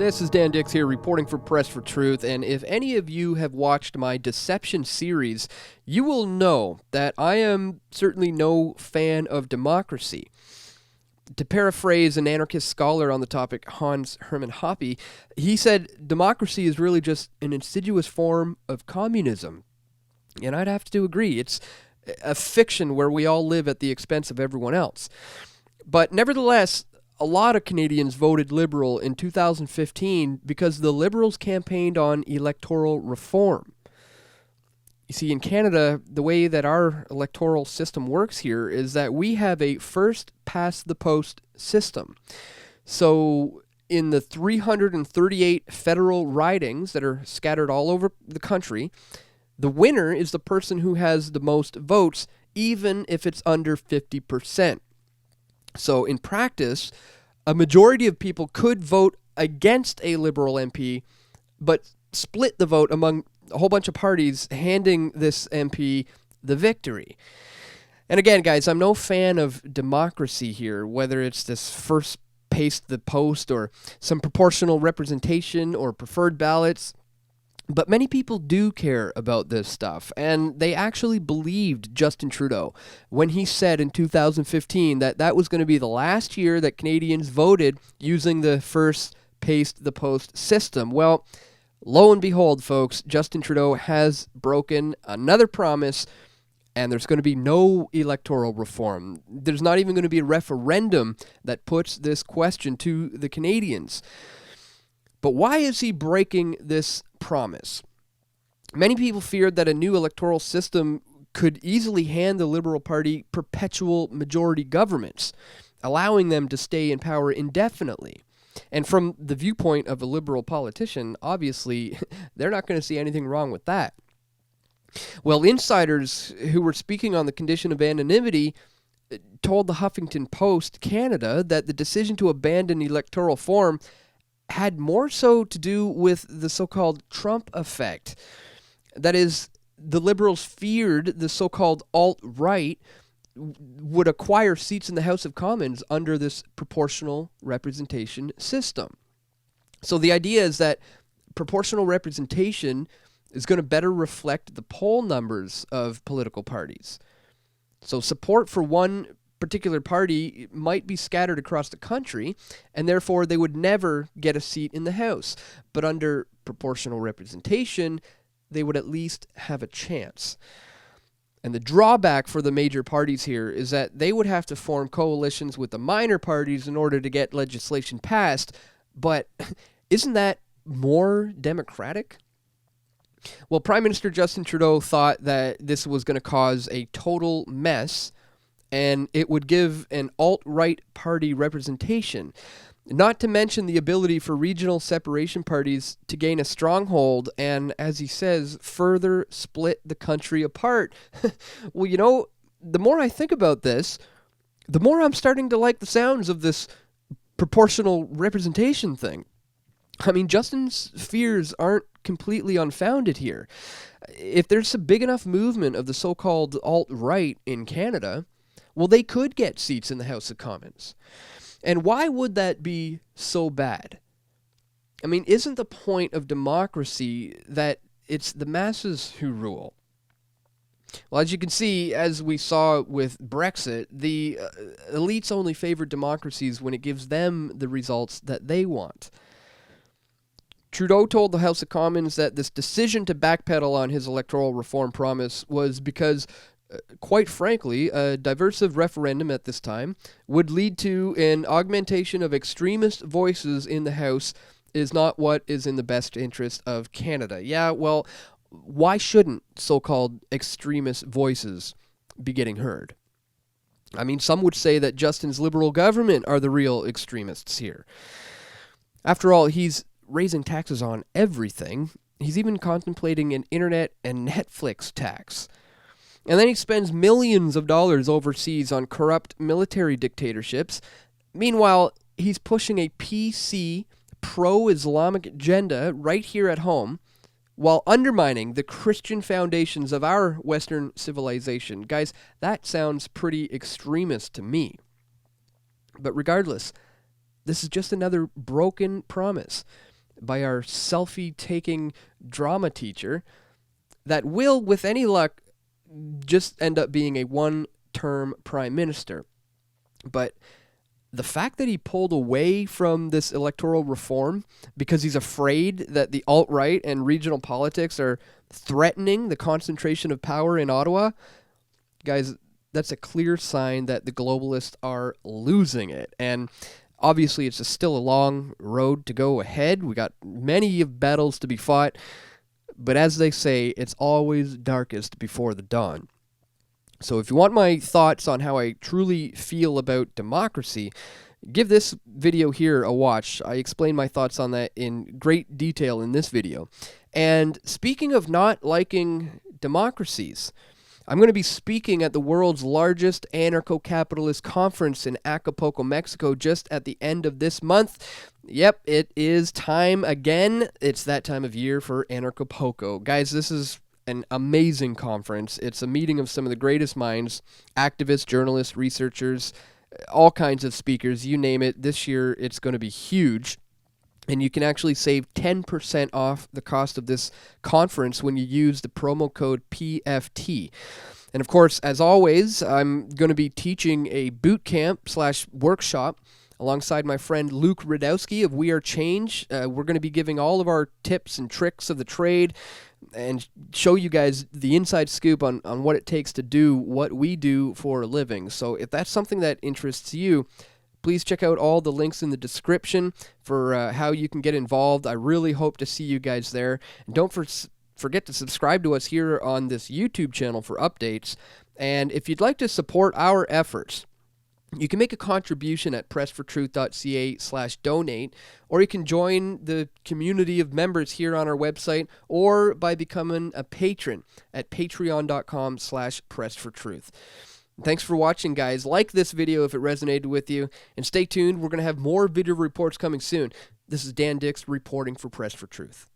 This is Dan Dix here reporting for Press for Truth, and if any of you have watched my Deception series, you will know that I am certainly no fan of democracy. To paraphrase an anarchist scholar on the topic, Hans Hermann Hoppe, he said democracy is really just an insidious form of communism. And I'd have to agree. It's a fiction where we all live at the expense of everyone else. But nevertheless, a lot of Canadians voted Liberal in 2015 because the Liberals campaigned on electoral reform. You see, in Canada, the way that our electoral system works here is that we have a first-past-the-post system. So in the 338 federal ridings that are scattered all over the country, the winner is the person who has the most votes, even if it's under 50%. So in practice, a majority of people could vote against a Liberal MP, but split the vote among a whole bunch of parties, handing this MP the victory. And again, guys, I'm no fan of democracy here, whether it's this first past the post or some proportional representation or preferred ballots. But many people do care about this stuff, and they actually believed Justin Trudeau when he said in 2015 that that was going to be the last year that Canadians voted using the first past the post system. Well, lo and behold, folks, Justin Trudeau has broken another promise, and there's going to be no electoral reform. There's not even going to be a referendum that puts this question to the Canadians. But why is he breaking this promise? Many people feared that a new electoral system could easily hand the Liberal Party perpetual majority governments, allowing them to stay in power indefinitely. And from the viewpoint of a Liberal politician, obviously, they're not going to see anything wrong with that. Well, insiders who were speaking on the condition of anonymity told the Huffington Post Canada that the decision to abandon electoral form had more so to do with the so-called Trump effect. That is, the Liberals feared the so-called alt-right would acquire seats in the House of Commons under this proportional representation system. So the idea is that proportional representation is going to better reflect the poll numbers of political parties. So support for one particular party might be scattered across the country, and therefore they would never get a seat in the House. But under proportional representation, they would at least have a chance. And the drawback for the major parties here is that they would have to form coalitions with the minor parties in order to get legislation passed. But isn't that more democratic? Well, Prime Minister Justin Trudeau thought that this was going to cause a total mess, and it would give an alt-right party representation, not to mention the ability for regional separation parties to gain a stronghold and, as he says, further split the country apart. Well, you know, the more I think about this, the more I'm starting to like the sounds of this proportional representation thing. I mean, Justin's fears aren't completely unfounded here. If there's a big enough movement of the so-called alt-right in Canada, well, they could get seats in the House of Commons. And why would that be so bad? I mean, isn't the point of democracy that it's the masses who rule? Well, as you can see, as we saw with Brexit, the elites only favor democracies when it gives them the results that they want. Trudeau told the House of Commons that this decision to backpedal on his electoral reform promise was because quite frankly, a diversive referendum at this time would lead to an augmentation of extremist voices in the House is not what is in the best interest of Canada. Yeah, well, why shouldn't so-called extremist voices be getting heard? I mean, some would say that Justin's Liberal government are the real extremists here. After all, he's raising taxes on everything. He's even contemplating an internet and Netflix tax. And then he spends millions of dollars overseas on corrupt military dictatorships. Meanwhile, he's pushing a PC, pro-Islamic agenda right here at home while undermining the Christian foundations of our Western civilization. Guys, that sounds pretty extremist to me. But regardless, this is just another broken promise. by our selfie-taking drama teacher that will, with any luck, just end up being a one-term prime minister. But the fact that he pulled away from this electoral reform because he's afraid that the alt-right and regional politics are threatening the concentration of power in Ottawa, guys, that's a clear sign that the globalists are losing it. And obviously, it's still a long road to go ahead. We got many battles to be fought. But as they say, it's always darkest before the dawn. So if you want my thoughts on how I truly feel about democracy, give this video here a watch. I explain my thoughts on that in great detail in this video. And speaking of not liking democracies, I'm going to be speaking at the world's largest anarcho-capitalist conference in Acapulco, Mexico, just at the end of this month. Yep, it is time again. It's that time of year for Anarchapulco. Guys, this is an amazing conference. It's a meeting of some of the greatest minds, activists, journalists, researchers, all kinds of speakers, you name it. This year, it's going to be huge. And you can actually save 10% off the cost of this conference when you use the promo code PFT. And of course, as always, I'm going to be teaching a boot camp / workshop alongside my friend Luke Radowski of We Are Change. We're going to be giving all of our tips and tricks of the trade and show you guys the inside scoop on what it takes to do what we do for a living. So if that's something that interests you, please check out all the links in the description for how you can get involved. I really hope to see you guys there. And don't forget to subscribe to us here on this YouTube channel for updates. And if you'd like to support our efforts, you can make a contribution at pressfortruth.ca/donate, or you can join the community of members here on our website, or by becoming a patron at patreon.com/pressfortruth. Thanks for watching, guys. Like this video if it resonated with you, and stay tuned. We're going to have more video reports coming soon. This is Dan Dix reporting for Press for Truth.